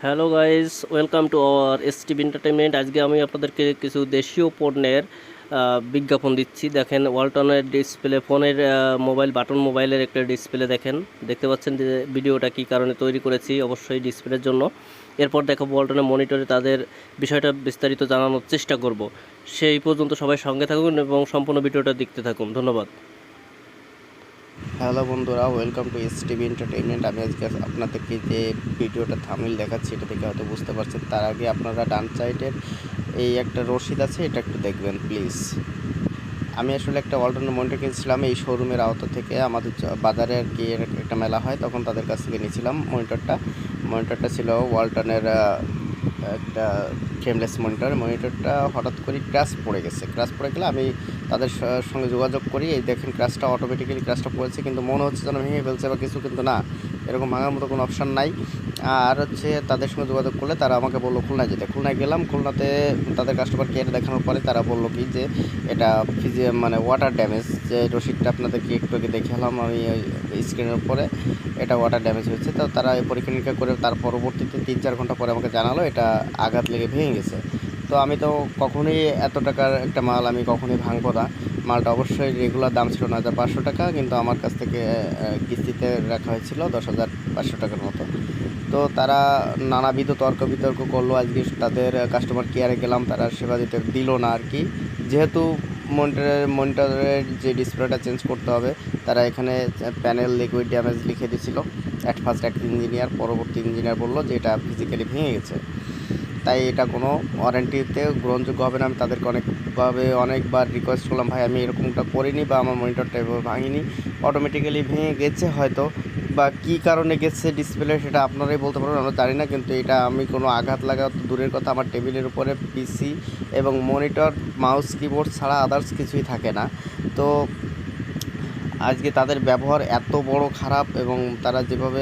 Hello guys, welcome to our STV entertainment. আজকে আমি আপনাদেরকে কিছু দেশীয় পণ্যের বিজ্ঞাপন দিচ্ছি। দেখেন, ওয়ালটনের ডিসপ্লে ফোনের মোবাইল বাটন মোবাইলের একটা ডিসপ্লে দেখতে পাচ্ছেন যে ভিডিওটা কী কারণে তৈরি করেছি, অবশ্যই ডিসপ্লের জন্য। এরপর দেখাবো ওয়ালটনের মনিটরে তাদের বিষয়টা বিস্তারিত জানানোর চেষ্টা করব। সেই পর্যন্ত সবাই সঙ্গে থাকুন এবং সম্পূর্ণ ভিডিওটা দেখতে থাকুন। ধন্যবাদ। হ্যালো বন্ধুরা, ওয়েলকাম টু এসটিভি এন্টারটেইনমেন্ট। আমি আজকে আপনাদেরকে যে ভিডিওটা থাম্বনেইল দেখাচ্ছি, এটা থেকে হয়তো বুঝতে পারছেন। তার আগে আপনারা ডান সাইডের এই একটা রসিদ আছে, এটা একটু দেখবেন প্লিজ। আমি আসলে একটা ওয়ালটনের মনিটর কিনেছিলাম এই শোরুমের আওতা থেকে। আমাদের বাজারে আর কি একটা মেলা হয়, তখন তাদের কাছ থেকে নিয়েছিলাম মনিটরটা ছিল ওয়ালটনের একটা ফ্রেমলেস মনিটরটা হঠাৎ করে ক্র্যাশ পড়ে গেলে আমি তাদের সঙ্গে যোগাযোগ করি। এই দেখেন, অটোমেটিক্যালি ক্র্যাশটা পড়েছে, কিন্তু মনে হচ্ছে যেন ভেঙে ফেলছে বা কিছু, কিন্তু না, এরকম ভাঙার মতো কোনো অপশান নাই। আর হচ্ছে তাদের সঙ্গে যোগাযোগ করলে তারা আমাকে বললো খুলনায় গেলাম। খুলনাতে তাদের কাস্টমার কেয়ারে দেখানোর পরে তারা বললো কি যে এটা মানে ওয়াটার ড্যামেজ। যে রসিদটা আপনাদেরকে একটু আগে দেখালাম আমি স্ক্রিনের উপরে, এটা ওয়াটার ড্যামেজ হয়েছে। তো তারা পরীক্ষা নিরীক্ষা করে তার পরবর্তীতে 3-4 ঘন্টা পরে আমাকে জানালো এটা আঘাত লেগে ভেঙে গেছে। তো আমি তো কখনোই এত টাকার একটা মাল আমি কখনোই ভাঙবো না। মালটা অবশ্যই রেগুলার দাম ছিল 9,500 টাকা, কিন্তু আমার কাছ থেকে কিস্তিতে রাখা হয়েছিল 10,500 টাকার মতো। তো তারা নানাবিধ তর্ক বিতর্ক করলো। আজকে তাদের কাস্টমার কেয়ারে গেলাম, তারা সেবা দিতে দিল না আর কি। যেহেতু মনিটরের যে ডিসপ্লেটা চেঞ্জ করতে হবে, তারা এখানে প্যানেল লিকুইড ড্যামেজ লিখে দিয়েছিল। অ্যাট ফার্স্ট এক ইঞ্জিনিয়ার, পরবর্তী ইঞ্জিনিয়ার বললো যে এটা ফিজিক্যালি ভেঙে গেছে, তাই এটা কোনো ওয়ারেন্টিতে গ্রহণযোগ্য হবে না। আমি তাদেরকে অনেকবার রিকোয়েস্ট করলাম, ভাই আমি এরকমটা করিনি বা আমার মনিটরটা এভাবে ভাঙিনি, অটোমেটিক্যালি ভেঙে গেছে হয়তো, বা কী কারণে গেছে ডিসপ্লে সেটা আপনারাই বলতে পারবেন, আমরা জানি না। কিন্তু এটা আমি কোনো আঘাত লাগা তো দূরের কথা, আমার টেবিলের উপরে পিসি এবং মনিটর, মাউস, কিবোর্ড ছাড়া আদার্স কিছুই থাকে না। তো আজকে তাদের ব্যবহার এত বড় খারাপ, এবং তারা যেভাবে